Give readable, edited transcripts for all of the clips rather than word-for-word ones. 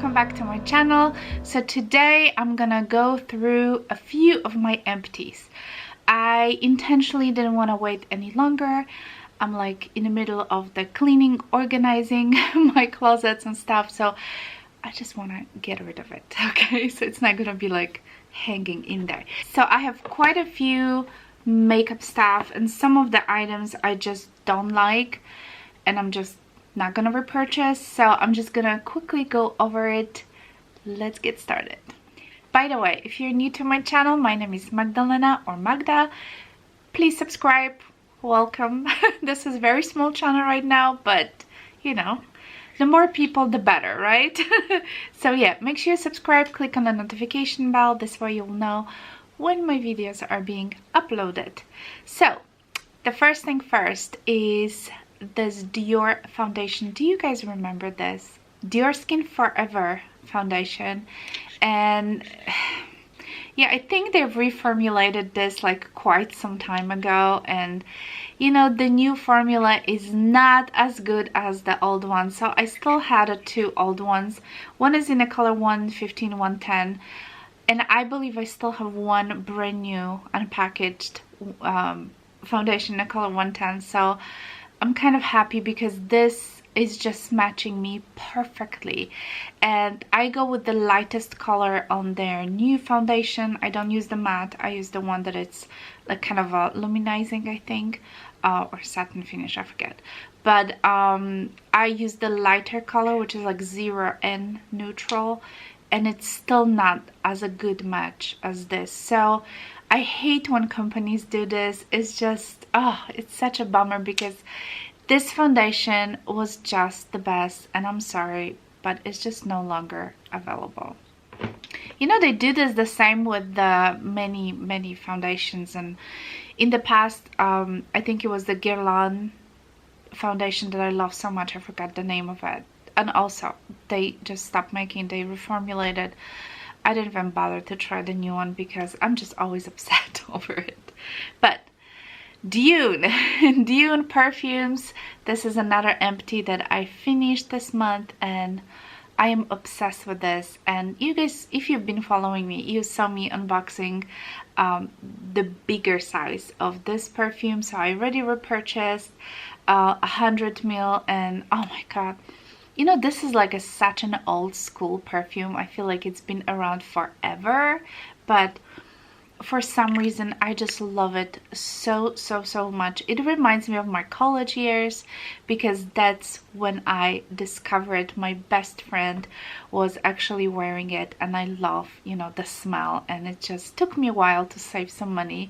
welcome back to my channel. So today I'm gonna go through a few of my empties. I intentionally didn't want to wait any longer. I'm like in the middle of the cleaning, organizing my closets and stuff, so I just want to get rid of it. Okay, so it's not gonna be like hanging in there. So I have quite a few makeup stuff, and some of the items I just don't like and I'm just not gonna repurchase, so I'm just gonna quickly go over it. Let's get started. By the way, if you're new to my channel, my name is Magdalena or Magda. Please subscribe. Welcome. This is a very small channel right now, but you know, the more people the better, right? So yeah, make sure you subscribe, click on the notification bell. This way you'll know when my videos are being uploaded. So the first thing first is this Dior foundation. Do you guys remember this? Dior Skin Forever foundation. And yeah, I think they've reformulated this like quite some time ago, and you know, the new formula is not as good as the old one. So I still had the two old ones. One is in the color 115, 110, and I believe I still have one brand new unpackaged foundation in the color 110. So I'm kind of happy because this is just matching me perfectly, and I go with the lightest color on their new foundation. I don't use the matte, I use the one that it's like kind of a luminizing, I think, or satin finish, I forget, but I use the lighter color, which is like 0N neutral, and it's still not as a good match as this. So I hate when companies do this. It's just, oh, it's such a bummer because this foundation was just the best, and I'm sorry, but it's just no longer available. You know, they do this the same with the many foundations, and in the past, I think it was the Guerlain foundation that I love so much, I forgot the name of it. And also, they just stopped making, they reformulated. I didn't even bother to try the new one because I'm just always upset over it. But Dune Dune perfumes, this is another empty that I finished this month, and I am obsessed with this. And you guys, if you've been following me, you saw me unboxing the bigger size of this perfume, so I already repurchased 100 ml, and oh my god, you know, this is like such an old school perfume. I feel like it's been around forever, but for some reason I just love it so much. It reminds me of my college years because that's when I discovered my best friend was actually wearing it, and I love, you know, the smell, and it just took me a while to save some money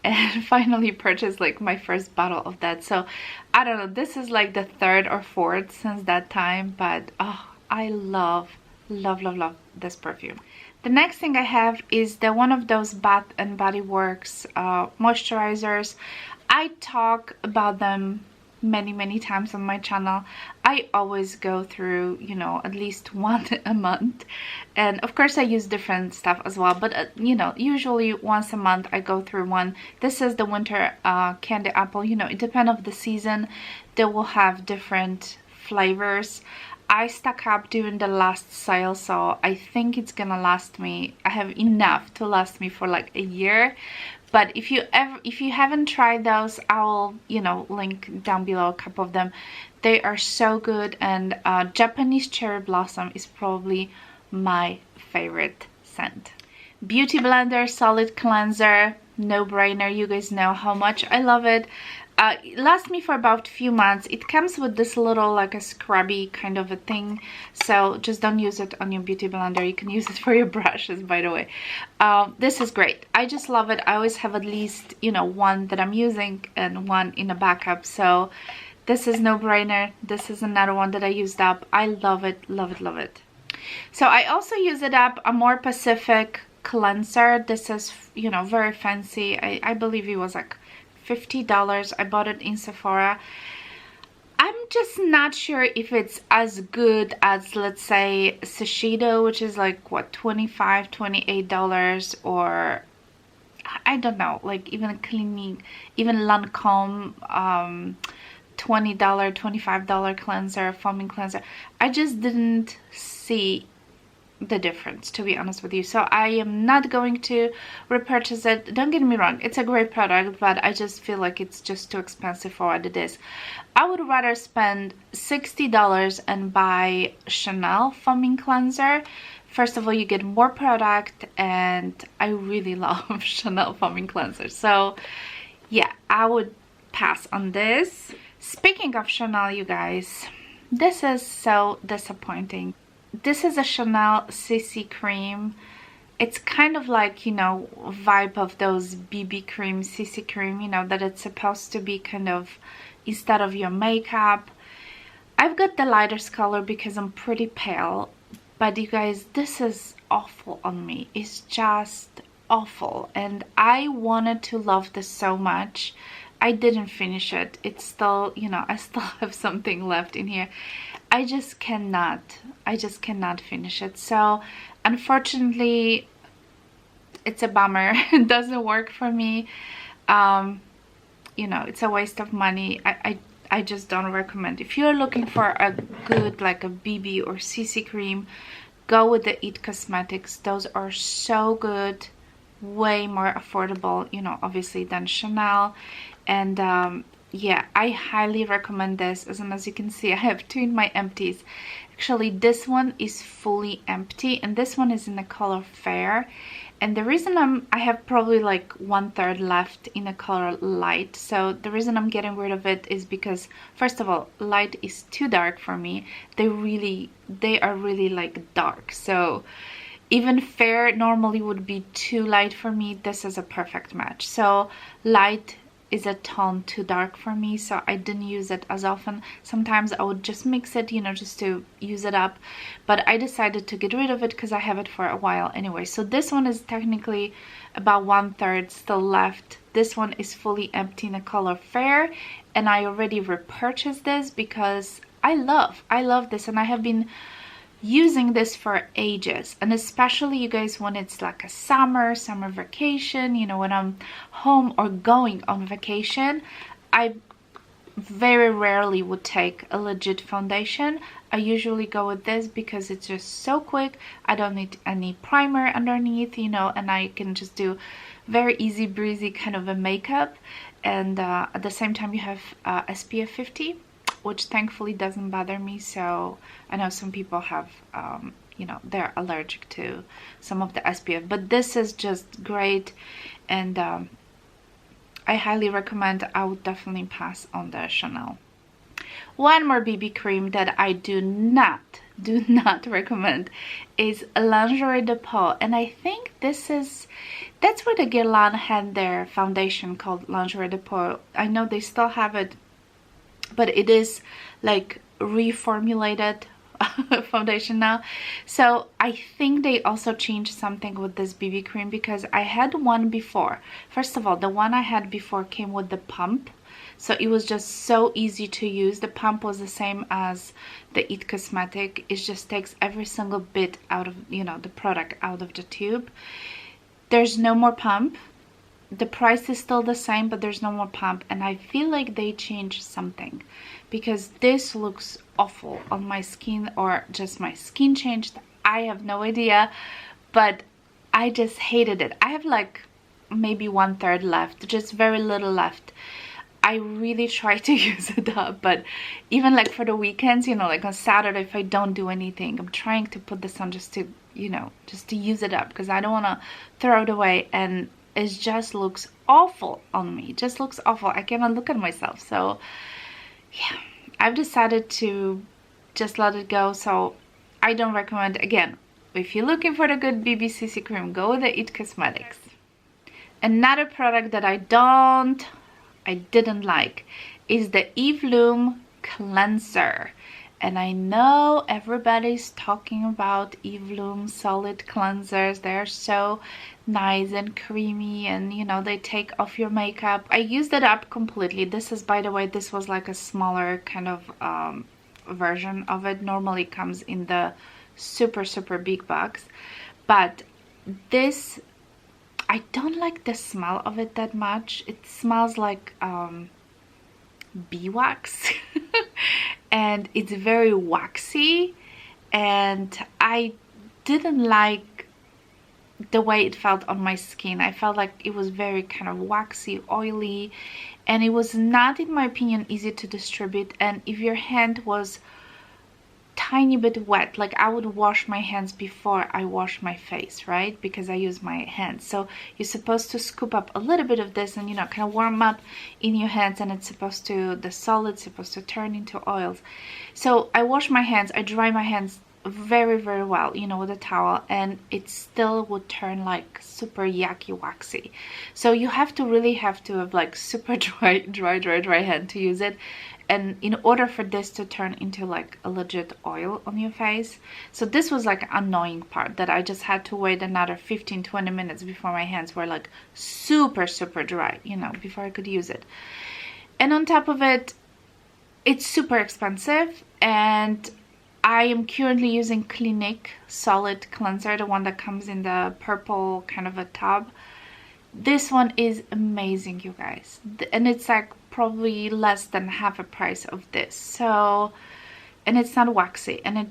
and finally purchased like my first bottle of that. So I don't know, this is like the third or fourth since that time, but oh, I love this perfume. The next thing I have is the one of those Bath and Body Works moisturizers. I talk about them many times on my channel. I always go through, you know, at least one a month, and of course I use different stuff as well, but you know, usually once a month I go through one. This is the winter candy apple. You know, it depends on the season, they will have different flavors. I stock up during the last sale, so I think it's gonna last me. I have enough to last me for like a year. But if you haven't tried those, I'll, you know, link down below a couple of them. They are so good, and Japanese Cherry Blossom is probably my favorite scent. Beauty Blender Solid Cleanser, no brainer. You guys know how much I love it. It lasts me for about a few months. It comes with this little like a scrubby kind of a thing, so just don't use it on your beauty blender. You can use it for your brushes, by the way. This is great. I just love it. I always have at least, you know, one that I'm using and one in a backup, so this is no brainer. This is another one that I used up. I love it. So I also use it up a more Pacific cleanser. This is, you know, very fancy. I believe it was like $50. I bought it in Sephora. I'm just not sure if it's as good as, let's say, Shiseido, which is like what, $25, $28, or I don't know, like even cleaning, even Lancome $20, $25 cleanser, foaming cleanser. I just didn't see the difference, to be honest with you. So I am not going to repurchase it. Don't get me wrong, it's a great product, but I just feel like it's just too expensive for what it is. I would rather spend $60 and buy Chanel foaming cleanser. First of all, you get more product, and I really love Chanel foaming cleanser. So yeah, I would pass on this. Speaking of Chanel, you guys, this is so disappointing. This is a Chanel CC cream. It's kind of like, you know, vibe of those BB cream, CC cream, you know, that it's supposed to be kind of instead of your makeup. I've got the lightest color because I'm pretty pale, but you guys, this is awful on me. It's just awful, and I wanted to love this so much. I didn't finish it. It's still, you know, I still have something left in here. I just cannot finish it. So unfortunately, it's a bummer. It doesn't work for me. You know, it's a waste of money. I just don't recommend. If you're looking for a good, like a BB or CC cream, go with the It Cosmetics. Those are so good, way more affordable, you know, obviously, than Chanel. And yeah, I highly recommend this. As you can see, I have two in my empties. Actually, this one is fully empty, and this one is in the color Fair. And the reason I have probably like 1/3 left in the color Light. So the reason I'm getting rid of it is because, first of all, Light is too dark for me. They are really like dark. So even Fair normally would be too light for me. This is a perfect match. So Light is a tone too dark for me, so I didn't use it as often. Sometimes I would just mix it, you know, just to use it up, but I decided to get rid of it because I have it for a while anyway. So this one is technically about 1/3 still left. This one is fully empty in the color Fair, and I already repurchased this because I love this, and I have been using this for ages. And especially, you guys, when it's like a summer vacation, you know, when I'm home or going on vacation, I very rarely would take a legit foundation. I usually go with this because it's just so quick. I don't need any primer underneath, you know, and I can just do very easy breezy kind of a makeup. And at the same time, you have SPF 50, which thankfully doesn't bother me. So I know some people have, you know, they're allergic to some of the SPF, but this is just great, and I highly recommend. I would definitely pass on the Chanel. One more BB cream that I do not recommend is Lingerie de Peau, and I think that's where the Guerlain had their foundation called Lingerie de Peau. I know they still have it, but it is like reformulated foundation now. So I think they also changed something with this BB cream, because I had one before. First of all, the one I had before came with the pump, so it was just so easy to use. The pump was the same as the It Cosmetic. It just takes every single bit out of, you know, the product out of the tube. There's no more pump. The price is still the same, but there's no more pump, and I feel like they changed something, because this looks awful on my skin, or just my skin changed. I have no idea, but I just hated it. I have like maybe 1/3 left, just very little left. I really try to use it up, but even like for the weekends, you know, like on Saturday, if I don't do anything, I'm trying to put this on just to, you know, just to use it up, because I don't want to throw it away, and it just looks awful on me. It just looks awful. I cannot look at myself. So yeah, I've decided to just let it go. So I don't recommend. Again, if you're looking for the good BB CC cream, go with the It Cosmetics. Another product that I didn't like is the Eve Loom cleanser. And I know everybody's talking about Eve Loom solid cleansers. They're so nice and creamy, and you know, they take off your makeup. I used it up completely. This is, by the way, this was like a smaller kind of version of it. Normally it comes in the super big box, but this, I don't like the smell of it that much. It smells like beeswax and it's very waxy, and I didn't like the way it felt on my skin. I felt like it was very kind of waxy, oily, and it was not, in my opinion, easy to distribute. And if your hand was tiny bit wet, like I would wash my hands before I wash my face, right? Because I use my hands. So you're supposed to scoop up a little bit of this and, you know, kind of warm up in your hands, and it's supposed to, the solid's supposed to turn into oils. So I wash my hands, I dry my hands very, very well, you know, with a towel, and it still would turn like super yucky, waxy. So you have to really have to have like super dry hand to use it. And in order for this to turn into like a legit oil on your face. So this was like an annoying part, that I just had to wait another 15-20 minutes before my hands were like super dry, you know, before I could use it. And on top of it, it's super expensive, and I am currently using Clinique Solid Cleanser, the one that comes in the purple kind of a tub. This one is amazing, you guys, and it's like probably less than half a price of this. So, and it's not waxy, and it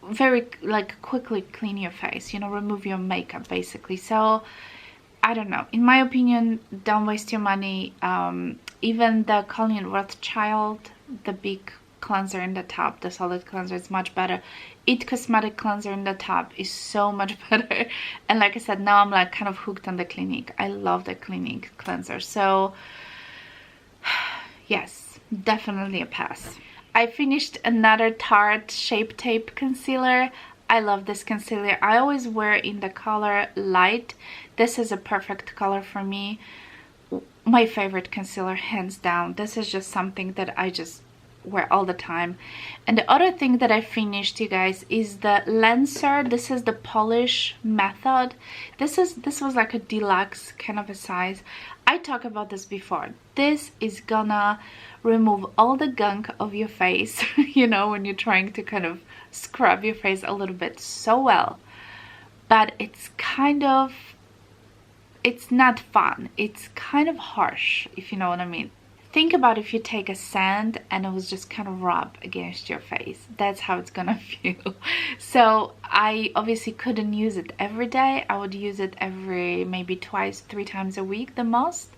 very like quickly clean your face, you know, remove your makeup basically. So I don't know, in my opinion, don't waste your money. Even the Colleen Rothschild, the big cleanser in the tub, the solid cleanser, is much better. It Cosmetic cleanser in the tub is so much better. And like I said, now I'm like kind of hooked on the Clinique. I love the Clinique cleanser. So yes, definitely a pass. I finished another Tarte Shape Tape concealer. I love this concealer. I always wear in the color Light. This is a perfect color for me. My favorite concealer, hands down. This is just something that I just wear all the time. And the other thing that I finished, you guys, is the Lenser. This is the polish method. This was like a deluxe kind of a size. I talked about this before. This is gonna remove all the gunk of your face, you know, when you're trying to kind of scrub your face a little bit so well. But it's kind of, it's not fun. It's kind of harsh, if you know what I mean. Think about if you take a sand and it was just kind of rub against your face. That's how it's gonna feel. So I obviously couldn't use it every day. I would use it every maybe 2-3 times a week the most.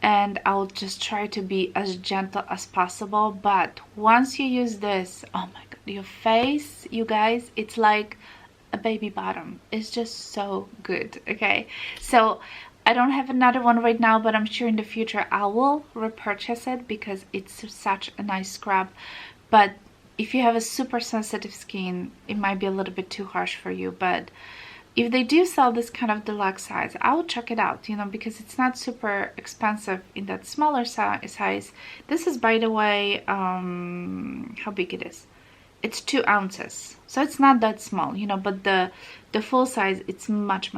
And I'll just try to be as gentle as possible. But once you use this, oh my god, your face, you guys, it's like a baby bottom. It's just so good, okay? So I don't have another one right now, but I'm sure in the future I will repurchase it because it's such a nice scrub. But if you have a super sensitive skin, it might be a little bit too harsh for you. But if they do sell this kind of deluxe size, I will check it out, you know, because it's not super expensive in that smaller size. This is, by the way, how big it is. It's 2 ounces, so it's not that small, you know, but the full size, it's much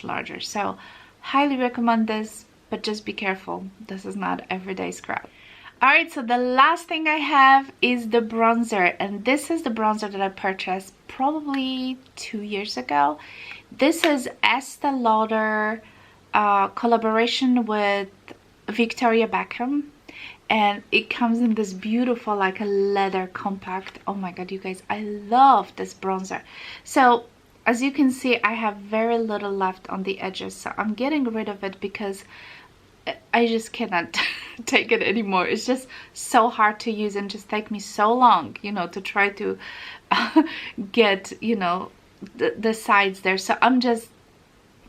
larger. So highly recommend this, but just be careful. This is not everyday scrub. Alright, so the last thing I have is the bronzer, and this is the bronzer that I purchased probably 2 years ago. This is Estee Lauder collaboration with Victoria Beckham, and it comes in this beautiful like a leather compact. Oh my god, you guys, I love this bronzer. So as you can see, I have very little left on the edges, so I'm getting rid of it because I just cannot take it anymore. It's just so hard to use and just take me so long, you know, to try to get, you know, the sides there. So I'm just,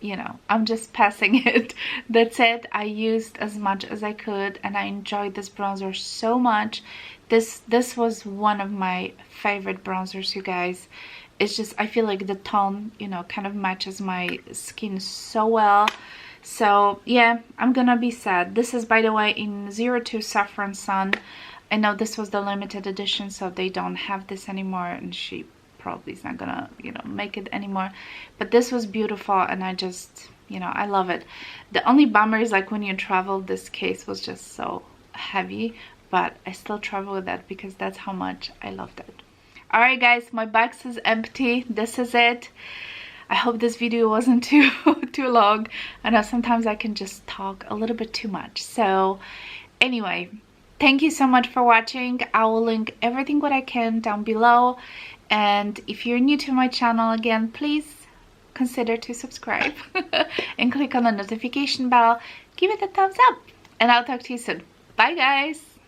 you know, I'm just passing it. That's it. I used as much as I could, and I enjoyed this bronzer so much. This was one of my favorite bronzers, you guys. It's just, I feel like the tone, you know, kind of matches my skin so well. So yeah, I'm gonna be sad. This is, by the way, in 02 Saffron Sun. I know this was the limited edition, so they don't have this anymore, and she probably is not gonna, you know, make it anymore. But this was beautiful, and I just, you know, I love it. The only bummer is like when you travel, this case was just so heavy, but I still travel with that because that's how much I loved it. Alright guys, my box is empty. This is it. I hope this video wasn't too long. I know sometimes I can just talk a little bit too much. So anyway, thank you so much for watching. I will link everything what I can down below, and if you're new to my channel, again, please consider to subscribe and click on the notification bell. Give it a thumbs up, and I'll talk to you soon. Bye guys.